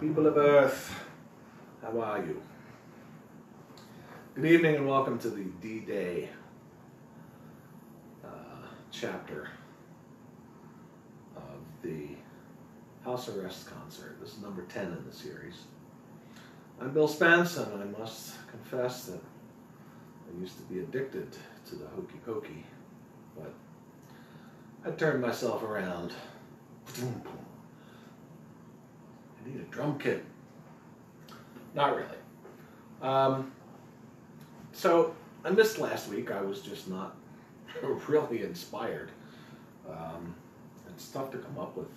People of Earth, how are you? Good evening and welcome to the D-Day chapter of the House Arrest concert. This is number 10 in the series. I'm Bill Spence, and I must confess that I used to be addicted to the hokey pokey, but I turned myself around. I need a drum kit. Not really. So I missed last week. I was just not really inspired. It's tough to come up with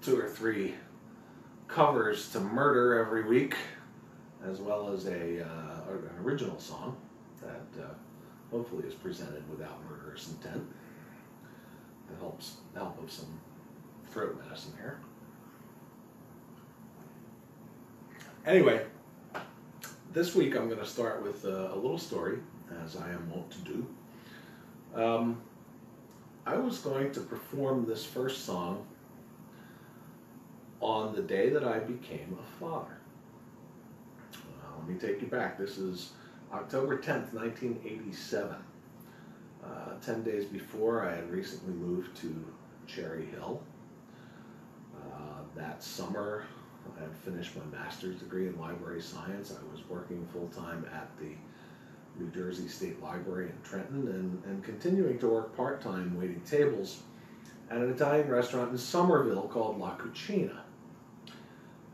2 or 3 covers to murder every week, as well as an original song that hopefully is presented without murderous intent. That helps help of some throat medicine here. Anyway, this week I'm going to start with a little story, as I am wont to do. I was going to perform this first song on the day that I became a father. Let me take you back. This is October 10th, 1987. 10 days before, I had recently moved to Cherry Hill. That summer, I had finished my master's degree in library science. I was working full-time at the New Jersey State Library in Trenton and continuing to work part-time waiting tables at an Italian restaurant in Somerville called La Cucina.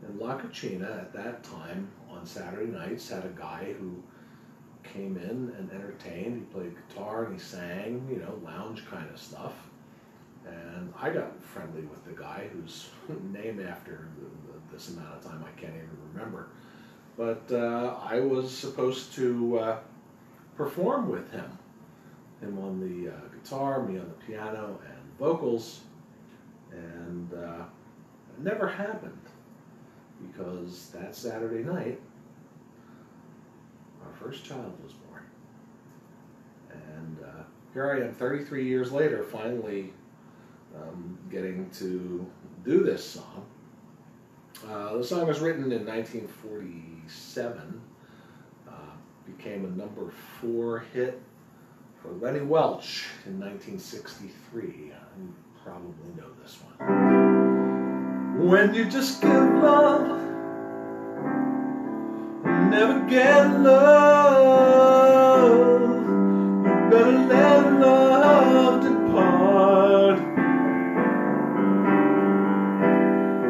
And La Cucina at that time on Saturday nights had a guy who came in and entertained. He played guitar and he sang, you know, lounge kind of stuff. And I got friendly with the guy whose name after this amount of time I can't even remember. But I was supposed to perform with him. Him on the guitar, me on the piano and vocals. And it never happened, because that Saturday night, our first child was born. And here I am 33 years later, finally getting to do this song. The song was written in 1947, became a number 4 hit for Lenny Welch in 1963. You probably know this one. When you just give love, never get love, you better let love depart.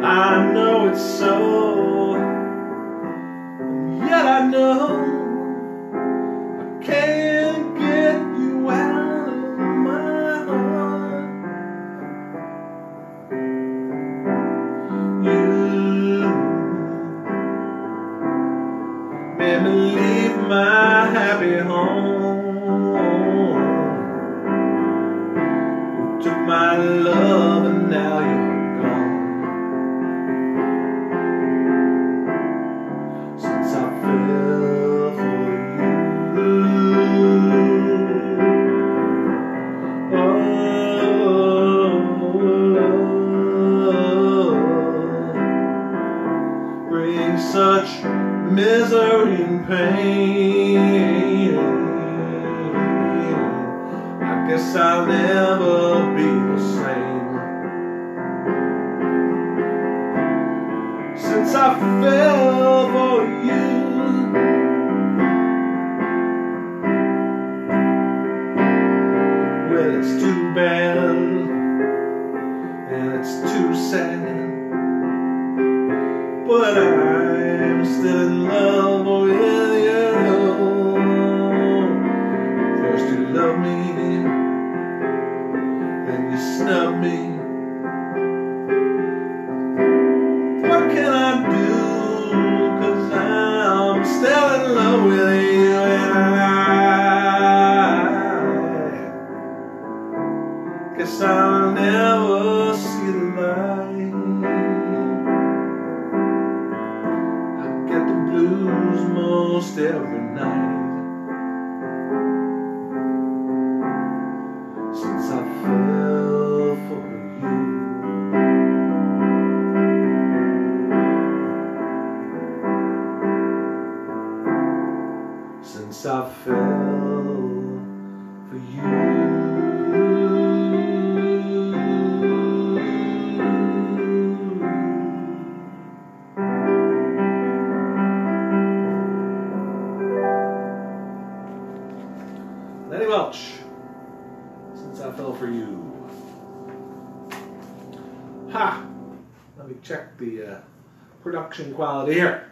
I know it's so, yet I know I can't get you out of my heart. You made me leave my happy home. You took my love and now you're such misery and pain. I guess I'll never be the same. Since I fell for you, well, it's too bad and it's too sad, but I'm still in love with you. First you love me, then you snub me. What can I do? 'Cause I'm still in love with you, and I guess I'll never see the light. Most every night since I fell for you. Welch, Since I Fell for You. Ha! Let me check the production quality here.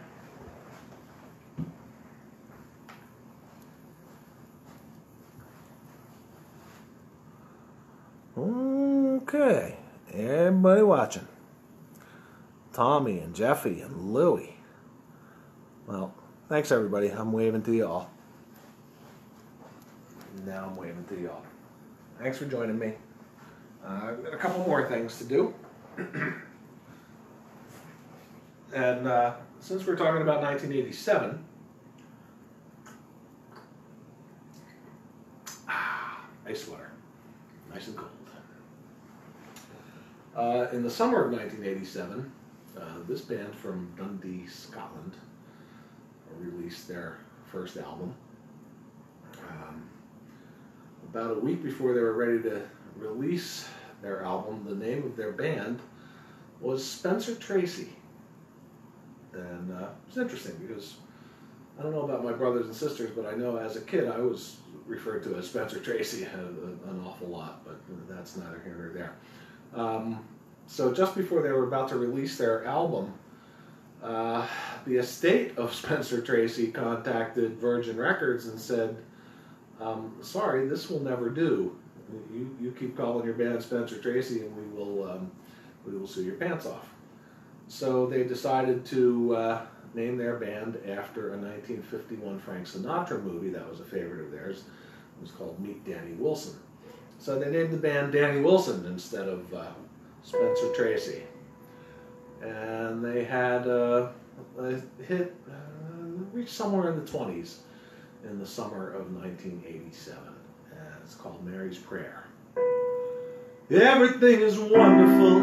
Okay, everybody watching. Tommy and Jeffy and Louie. Well, thanks everybody. I'm waving to y'all. Now I'm waving to y'all. Thanks for joining me. I've got a couple more things to do. And since we're talking about 1987, ice water, nice and cold. In the summer of 1987, this band from Dundee, Scotland, released their first album. About a week before they were ready to release their album, the name of their band was Spencer Tracy. And it's interesting because I don't know about my brothers and sisters, but I know as a kid I was referred to as Spencer Tracy an awful lot, but that's neither here nor there. So just before they were about to release their album, the estate of Spencer Tracy contacted Virgin Records and said, sorry, this will never do. You keep calling your band Spencer Tracy and we will sue your pants off. So they decided to name their band after a 1951 Frank Sinatra movie that was a favorite of theirs. It was called Meet Danny Wilson. So they named the band Danny Wilson instead of Spencer Tracy. And they had a hit, reached somewhere in the 20s in the summer of 1987. And it's called Mary's Prayer. Everything is wonderful.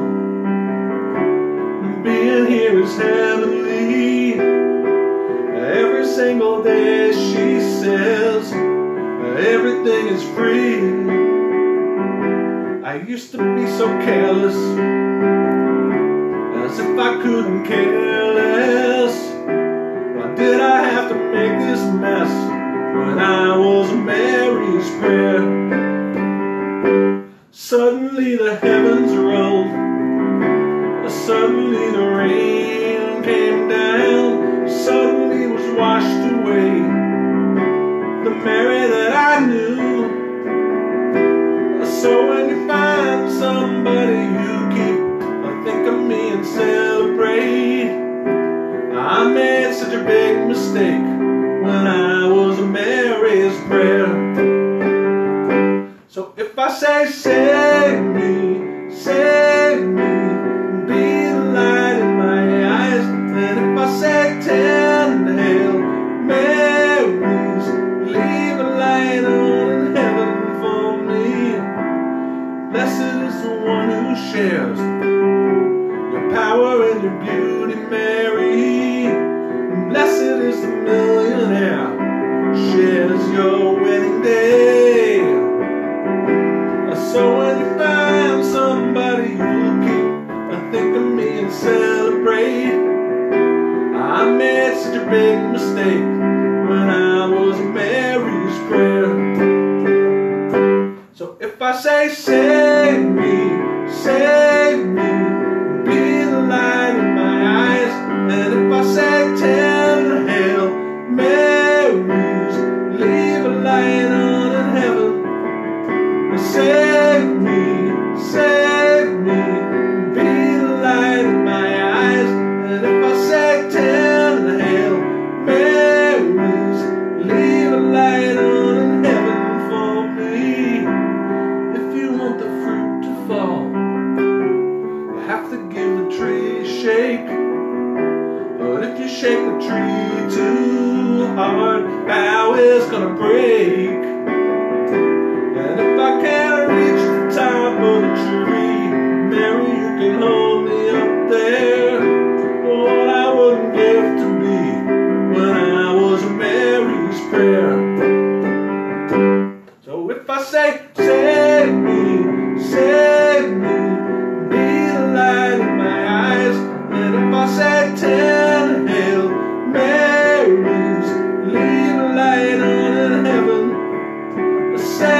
Being here is heavenly. Every single day she says everything is free. I used to be so careless, as if I couldn't care less. Why did I have to make this mess when I was Mary's Prayer? Suddenly the heavens rolled, suddenly the rain came down, suddenly was washed away the Mary that I knew. So when you find somebody you keep, think of me and celebrate. I made such a big mistake when I was a Mary's Prayer. So if I say save me, save me, be the light in my eyes, and if I say 10 Hail Marys, leave a light on in heaven for me. Blessed is the one who shares your power and your beauty, Mary. And blessed is the millionaire who shares your wedding day. So when you find somebody you keep, think of me and celebrate. I made such a big mistake when I was Mary's Prayer. So if I say save me, save me, be the light in my eyes, and if I say 10 Hail Marys, leave a light on in heaven, save me, save me, be the light in my eyes, and if I say 10 Hail Marys, leave a light on in heaven for me. If you want the fruit to fall, you have to give the tree a shake. But if you shake the tree too hard, how it's gonna break. And if I can't reach the top of the tree, Mary, you can hold me up there. What I wouldn't give to be when I was Mary's Prayer. So if I say, save me, save me, be the light in my eyes, and if I say 10 Hail Marys, leave a light on in heaven, say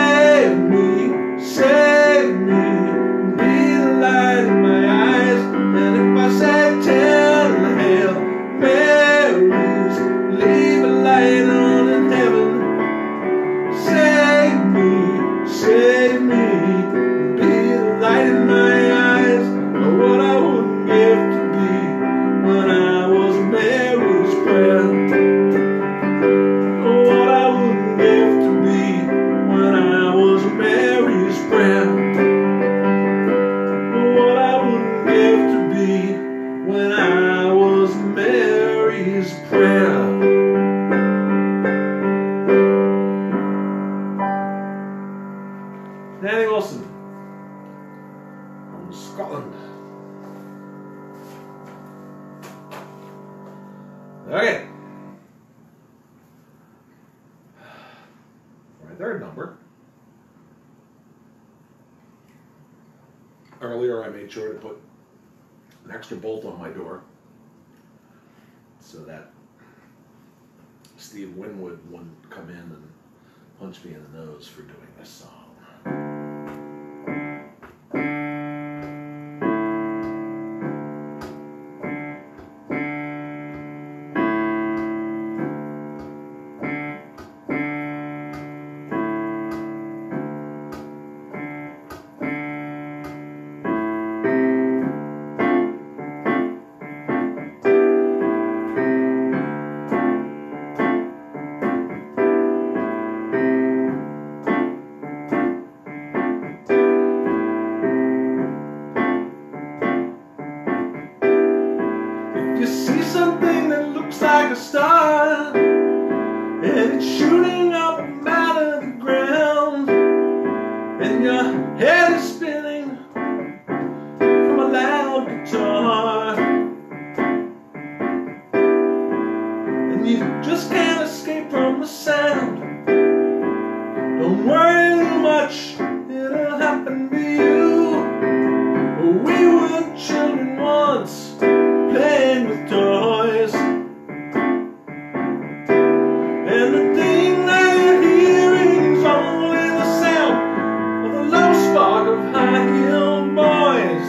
Danny Wilson from Scotland. Okay. My third number. Earlier I made sure to put an extra bolt on my door so that Steve Winwood wouldn't come in and punch me in the nose for doing this song. You see something that looks like a star, and it's shooting up out of the ground, and your head is spinning from a loud guitar, and you just can't escape from the sound. Don't worry too much, it'll happen to you. We were children once, playing with toys, and the thing that you're hearing is only the sound of the low spark of high-heeled boys.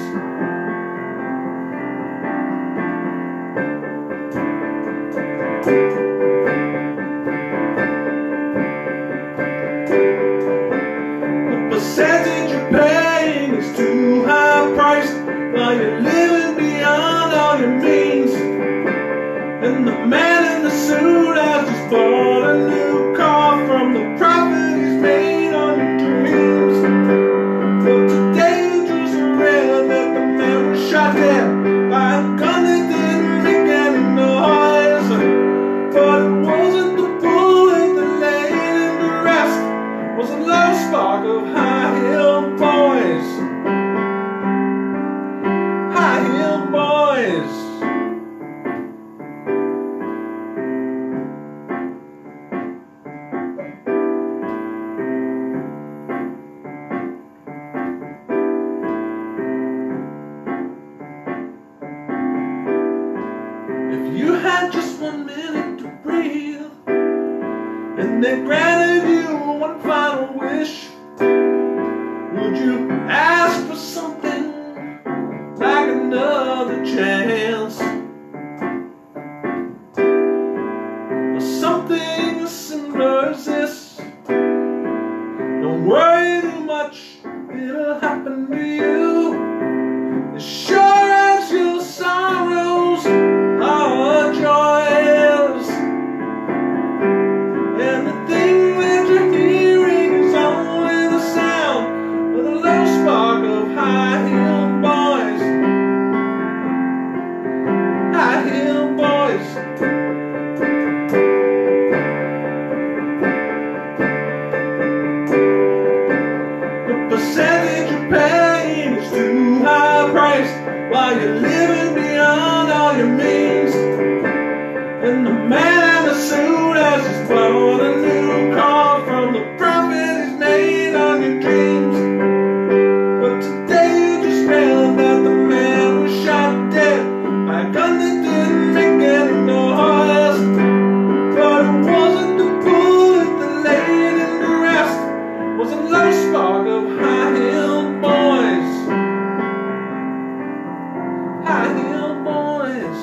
The percentage you're paying is too high priced, while you're living beyond all your means. And the man in the suit has just bought a new car from the profit he's made on your dreams. But today you just read that the man was shot dead by a gun that didn't make any noise. But it wasn't the bullet that laid him to rest, it was a low spark of high-heeled boys. High-heeled boys. If you had just 1 minute to breathe, and they granted you one final wish, would you ask for something like another chance, or something as similar as this? Don't worry too much, it'll happen to you. As sure as your sorrows are joys, and the thing that you're hearing is only the sound of the low spark of high-heeled boys. High-heeled boys. The percentage you're paying is too high priced, while you're living beyond all your means. And the man in the suit has just bought a new car from the profit he's made on your dreams. But today you just read that the man was shot dead by a gun that didn't make any noise. But it wasn't the bullet that laid him to rest, it was a low spark of high-heeled boys. High-heeled boys.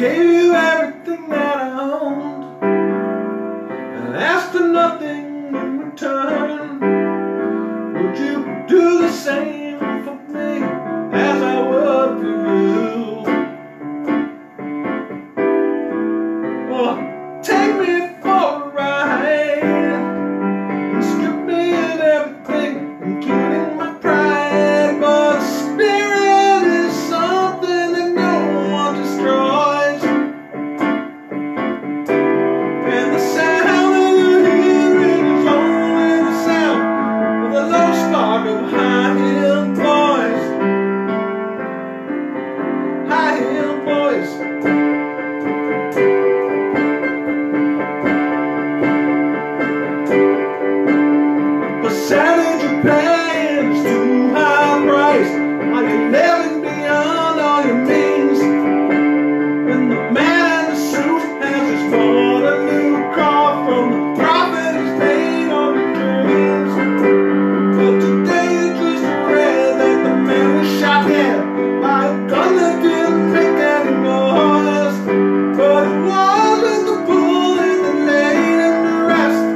gave you everything that I owned and asked for nothing in return. Would you do the same for me as I would for you? Well, take me for a ride and strip me of everything, including my pride. But the spirit is something that no one destroys, and the sound that you're hearing is only the sound of the low spark of high-heeled boys. High-heeled boys. Savage, your pay is too high price. Are you living beyond all your means? And the man in the suit has just bought a new car from the profit he's paid on your dreams. But today you just read that the man was shot dead by a gun that didn't make any noise. But it wasn't the bullet that laid him to rest. It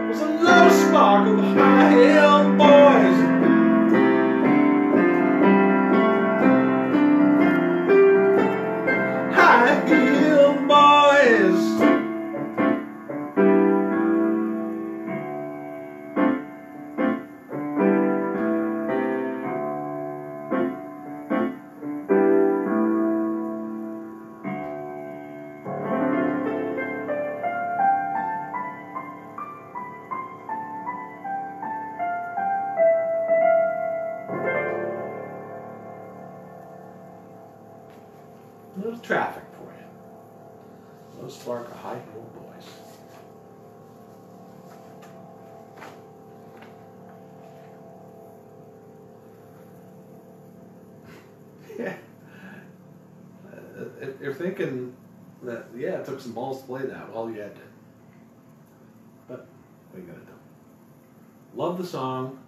was a low spark of high-heeled boys. High-heeled boys. A little traffic for you. Low spark of high-heeled boys. Yeah. If you're thinking that, yeah, it took some balls to play that, well, yeah, it did. But what are you going to do? Love the song.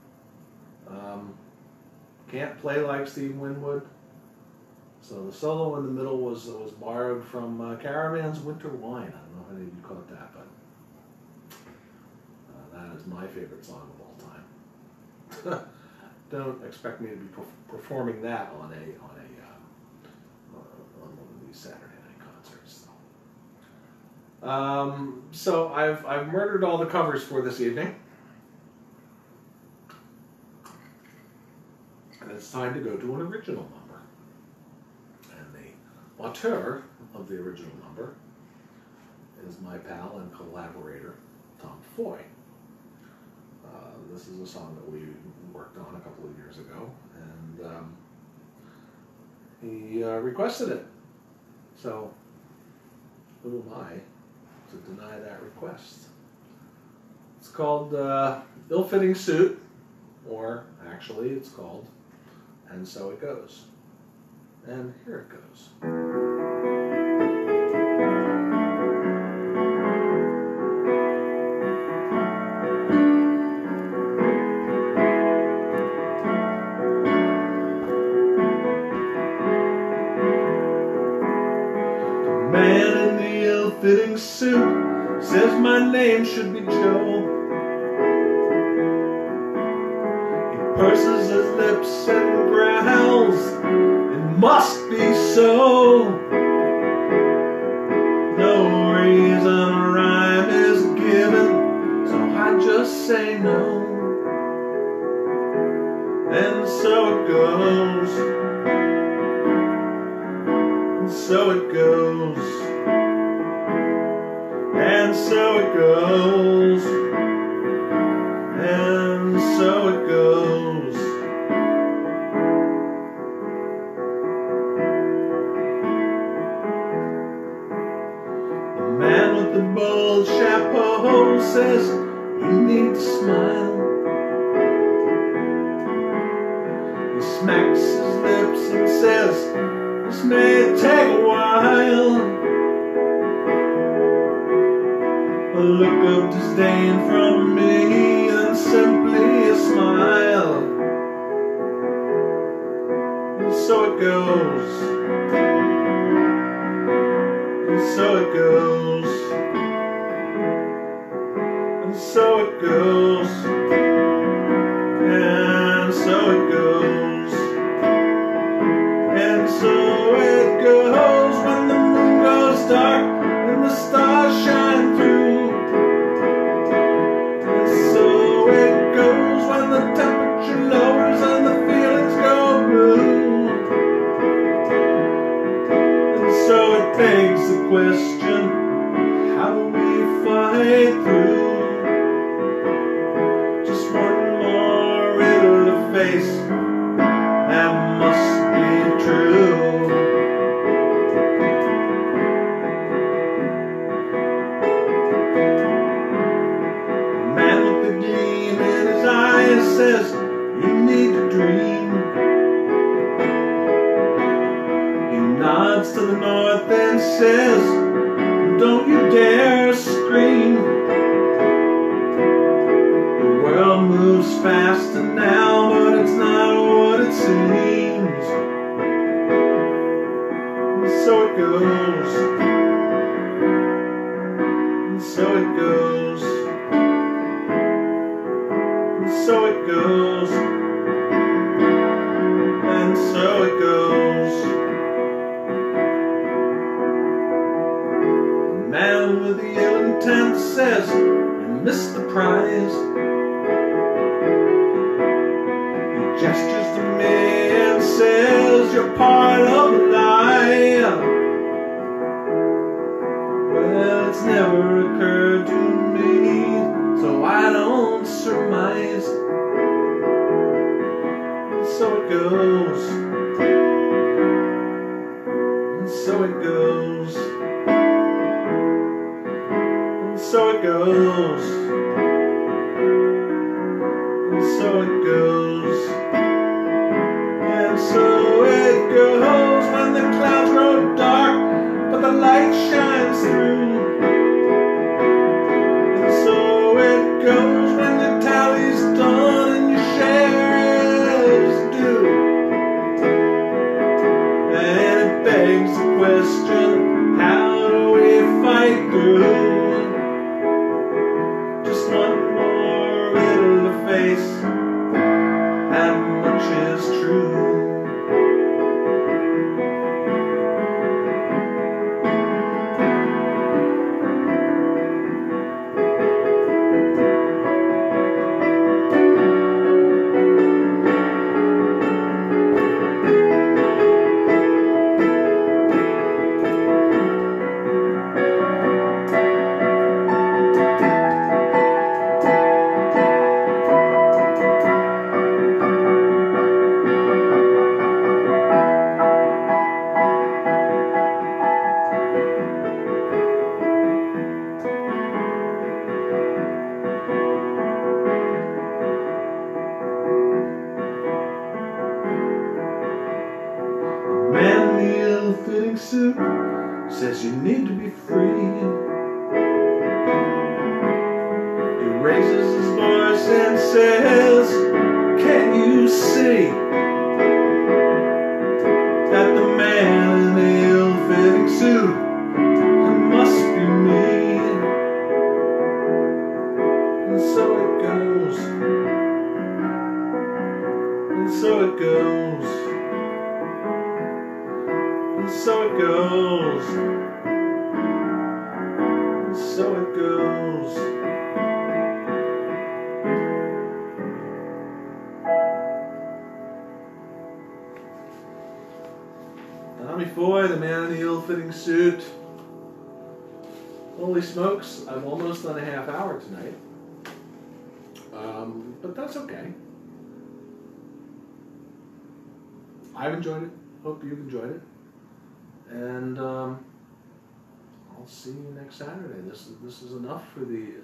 Can't play like Steve Winwood. So the solo in the middle was borrowed from Caravan's Winter Wine. I don't know if any of you caught that, but that is my favorite song of all time. Don't expect me to be performing that on one of these Saturday night concerts. So I've murdered all the covers for this evening, and it's time to go to an original number. Auteur of the original number is my pal and collaborator, Tom Foy. This is a song that we worked on a couple of years ago, and he requested it. So, who am I to deny that request? It's called Ill-Fitting Suit, or actually it's called And So It Goes. And here it goes. The man in the ill-fitting suit says my name should be Joe. He purses his lips and growls. Must be so. No reason a rhyme is given, so I just say no. And so it goes. And so it goes. And so it goes. And so it goes. Man with the bold chapeau says you need to smile. He smacks his lips and says this may take a while. A look of disdain from me and simply a smile. And so it goes. so it goes, and so it goes, and so it goes, and so it goes when the moon goes dark and the stars shine through, and so it goes when the temperature lowers and the feelings go blue, and so it begs the question, how do we fight through? Just one more riddle to face, that must be true. The man with the gleam in his eyes says, you need to dream. He nods to the north and says, don't you dare scream. The world moves faster now, but it's not what it seems. And so it goes, and so it goes, and so it goes, and so it goes. The man with the ill intent says, you missed the prize. He gestures to me and says, you're part of a lie. Well, it's never occurred to me, so I don't surmise. And so it goes, and so it goes, and so it goes, and so it goes, and so it goes when the clouds grow dark, but the light shines through. And so it goes when the tally's done and your share is due. And it begs the question, how do we fight through? Just one more riddle to face, that much is true. Man in the ill-fitting suit says you need to be free. He raises his voice and says, can't you see that the man in the ill-fitting suit must be me? And so it goes, and so it goes, and so it goes, and so it goes. Tommy Foy, the man in the ill-fitting suit. Holy smokes, I've almost done a half hour tonight. But that's okay. I've enjoyed it. Hope you've enjoyed it. And I'll see you next Saturday. This is enough for the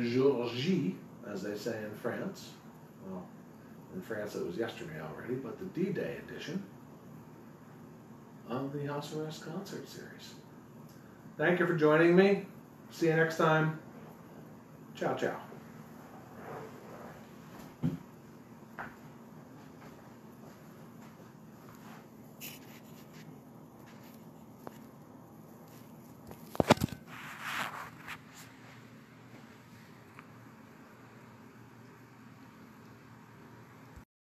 jour J, as they say in France. Well, in France it was yesterday already, but the D-Day edition of the House Arrest concert series. Thank you for joining me. See you next time. Ciao, ciao.